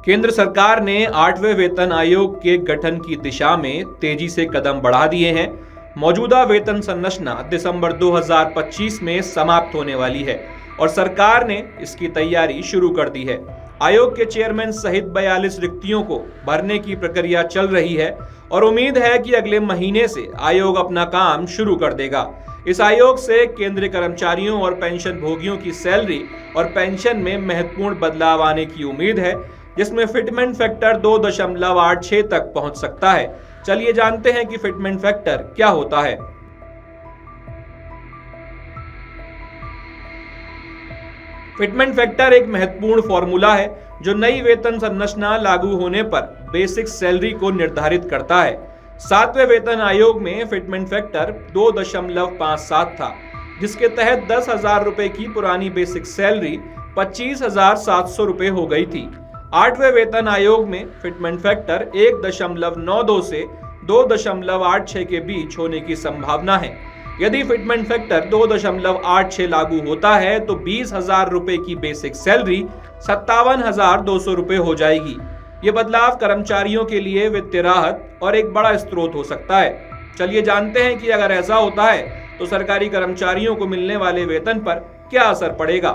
केंद्र सरकार ने 8वें वेतन आयोग के गठन की दिशा में तेजी से कदम बढ़ा दिए हैं। मौजूदा वेतन संरचना दिसंबर 2025 में समाप्त होने वाली है और सरकार ने इसकी तैयारी शुरू कर दी है। आयोग के चेयरमैन सहित 42 रिक्तियों को भरने की प्रक्रिया चल रही है और उम्मीद है कि अगले महीने से आयोग अपना काम शुरू कर देगा। इस आयोग से केंद्रीय कर्मचारियों और पेंशन भोगियों की सैलरी और पेंशन में महत्वपूर्ण बदलाव आने की उम्मीद है, जिसमें फिटमेंट फैक्टर 2.86 तक पहुंच सकता है। चलिए जानते हैं कि फिटमेंट फैक्टर क्या होता है। फिटमेंट फैक्टर एक महत्वपूर्ण फॉर्मूला है जो नई वेतन संरचना लागू होने पर बेसिक सैलरी को निर्धारित करता है। 7वें वेतन आयोग में फिटमेंट फैक्टर 2.57 था, जिसके तहत 10,000 रुपए की पुरानी बेसिक सैलरी 25,700 रुपए हो गई थी। 8वें वेतन आयोग में फिटमेंट फैक्टर 1.92 से 2.86 के बीच होने की संभावना है। यदि फिटमेंट फैक्टर 2.86 लागू होता है तो 20,000 रुपए की बेसिक सैलरी 57,200 रुपए हो जाएगी। ये बदलाव कर्मचारियों के लिए वित्तीय राहत और एक बड़ा स्रोत हो सकता है। चलिए जानते हैं कि अगर ऐसा होता है तो सरकारी कर्मचारियों को मिलने वाले वेतन पर क्या असर पड़ेगा।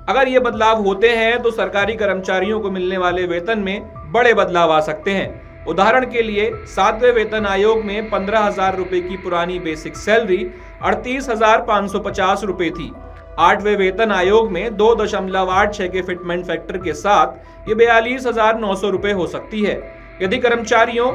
अगर ये बदलाव होते हैं तो सरकारी कर्मचारियों को मिलने वाले वेतन में बड़े बदलाव आ सकते हैं। उदाहरण के लिए 7वें वेतन आयोग में 15,000 रुपए की पुरानी बेसिक सैलरी 38,550 रुपए थी। 8वें वेतन आयोग में 2.86 के फिटमेंट फैक्टर के साथ ये 42,900 रुपए हो सकती है। यदि कर्मचारियों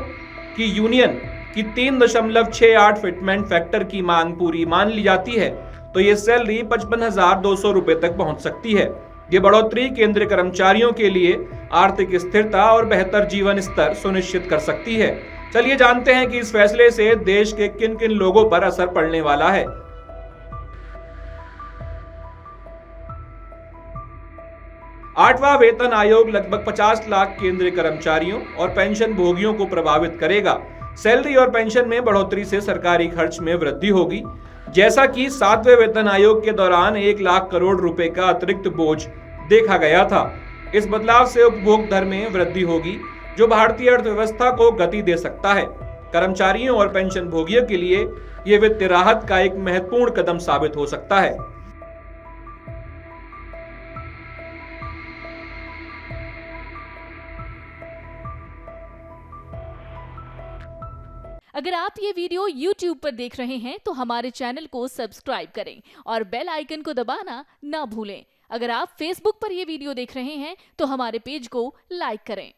की यूनियन की 3.68 फिटमेंट फैक्टर की मांग पूरी मान ली जाती है तो ये सैलरी 55,200 रुपए तक पहुंच सकती है। ये बढ़ोतरी केंद्रीय कर्मचारियों के लिए आर्थिक स्थिरता और बेहतर जीवन स्तर सुनिश्चित कर सकती है। चलिए जानते हैं कि इस फैसले से देश के किन किन लोगों पर असर पड़ने वाला है। 8वां वेतन आयोग लगभग 50 लाख केंद्रीय कर्मचारियों और पेंशन भोगियों को प्रभावित करेगा। सैलरी और पेंशन में बढ़ोतरी से सरकारी खर्च में वृद्धि होगी। जैसा कि 7वें वेतन आयोग के दौरान 1 लाख करोड़ रुपए का अतिरिक्त बोझ देखा गया था। इस बदलाव से उपभोग दर में वृद्धि होगी, जो भारतीय अर्थव्यवस्था को गति दे सकता है। कर्मचारियों और पेंशन भोगियों के लिए यह वित्तीय राहत का एक महत्वपूर्ण कदम साबित हो सकता है। अगर आप ये वीडियो YouTube पर देख रहे हैं तो हमारे चैनल को सब्सक्राइब करें और बेल आइकन को दबाना ना भूलें। अगर आप Facebook पर ये वीडियो देख रहे हैं तो हमारे पेज को लाइक करें।